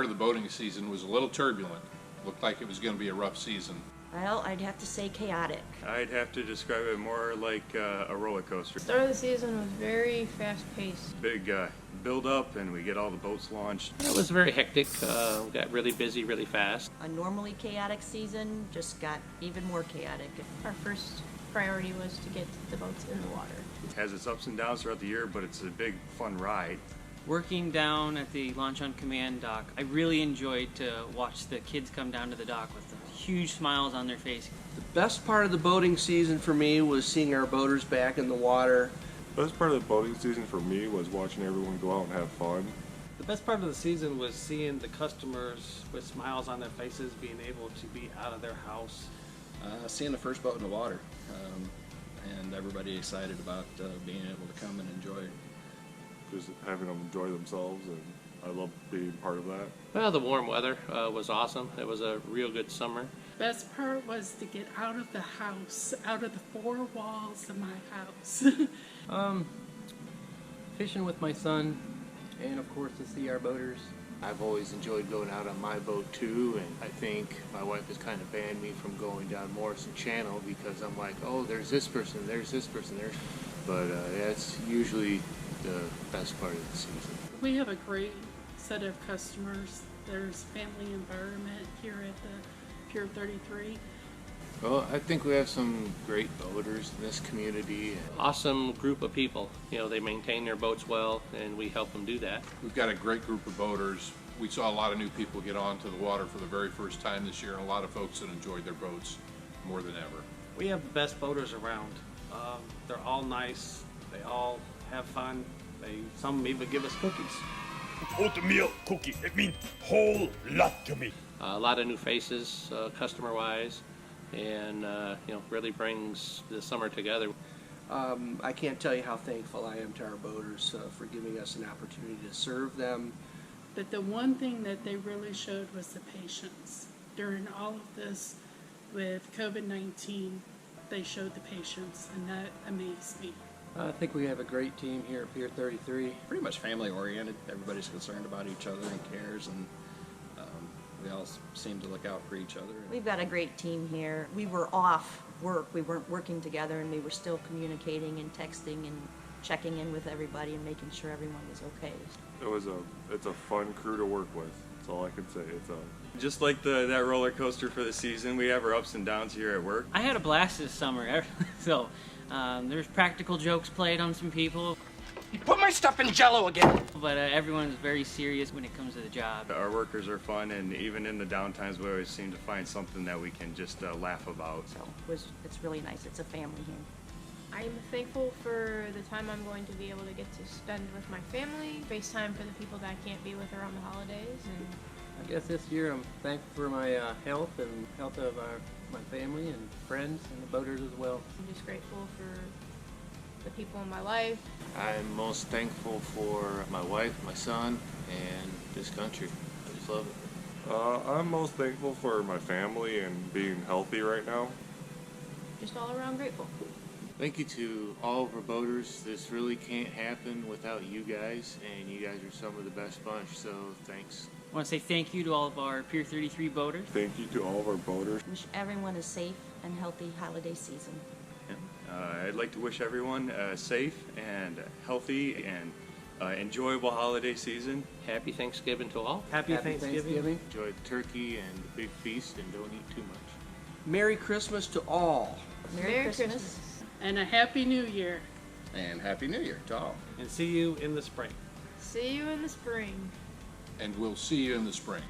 of the boating season was a little turbulent. Looked like it was going to be a rough season. Well, I'd have to say chaotic. I'd have to describe it more like a roller coaster. The start of the season was very fast-paced. Big build up, and we get all the boats launched. It was very hectic. We got really busy really fast. A normally chaotic season just got even more chaotic. Our first priority was to get the boats in the water. It has its ups and downs throughout the year, but it's a big, fun ride. Working down at the Launch on Command dock, I really enjoyed to watch the kids come down to the dock with the huge smiles on their face. The best part of the boating season for me was seeing our boaters back in the water. The best part of the boating season for me was watching everyone go out and have fun. The best part of the season was seeing the customers with smiles on their faces, being able to be out of their house. Seeing the first boat in the water, and everybody excited about being able to come and enjoy it. Just having them enjoy themselves, and I love being part of that. Well, the warm weather was awesome. It was a real good summer. Best part was to get out of the house, out of the four walls of my house. Fishing with my son, and of course to see our boaters. I've always enjoyed going out on my boat too, and I think my wife has kind of banned me from going down Morrison Channel because I'm like, oh, there's this person, there. But that's usually the best part of the season. We have a great set of customers. There's family environment here at the Pier 33. Well, I think we have some great boaters in this community. Awesome group of people. You know, they maintain their boats well, and we help them do that. We've got a great group of boaters. We saw a lot of new people get onto the water for the very first time this year, and a lot of folks that enjoyed their boats more than ever. We have the best boaters around. They're all nice. They all have fun. Some even give us cookies. Oatmeal cookie, it means whole lot to me. A lot of new faces, customer-wise, and really brings the summer together. I can't tell you how thankful I am to our boaters for giving us an opportunity to serve them. But the one thing that they really showed was the patience. During all of this with COVID-19, they showed the patience, and that amazed me. I think we have a great team here at Pier 33. Pretty much family oriented. Everybody's concerned about each other and cares, and we all seem to look out for each other. We've got a great team here. We were off work. We weren't working together, and we were still communicating and texting and checking in with everybody and making sure everyone was okay. It's a fun crew to work with. That's all I can say. Just like that roller coaster for the season, we have our ups and downs here at work. I had a blast this summer, so there's practical jokes played on some people. You put my stuff in Jell-O again! But everyone's very serious when it comes to the job. Our workers are fun, and even in the downtimes, we always seem to find something that we can just laugh about. So it's really nice. It's a family here. I'm thankful for the time I'm going to be able to get to spend with my family, FaceTime for the people that I can't be with around the holidays. And I guess this year I'm thankful for my health and health of my family and friends and the boaters as well. I'm just grateful for the people in my life. I'm most thankful for my wife, my son, and this country. I just love it. I'm most thankful for my family and being healthy right now. Just all around grateful. Thank you to all of our boaters. This really can't happen without you guys, and you guys are some of the best bunch, so thanks. I want to say thank you to all of our Pier 33 boaters. Thank you to all of our boaters. Wish everyone a safe and healthy holiday season. I'd like to wish everyone a safe and healthy and enjoyable holiday season. Happy Thanksgiving to all. Happy Thanksgiving. Enjoy the turkey and the big feast, and don't eat too much. Merry Christmas to all. Merry Christmas. And a Happy New Year. And Happy New Year to all. And see you in the spring. See you in the spring. And we'll see you in the spring.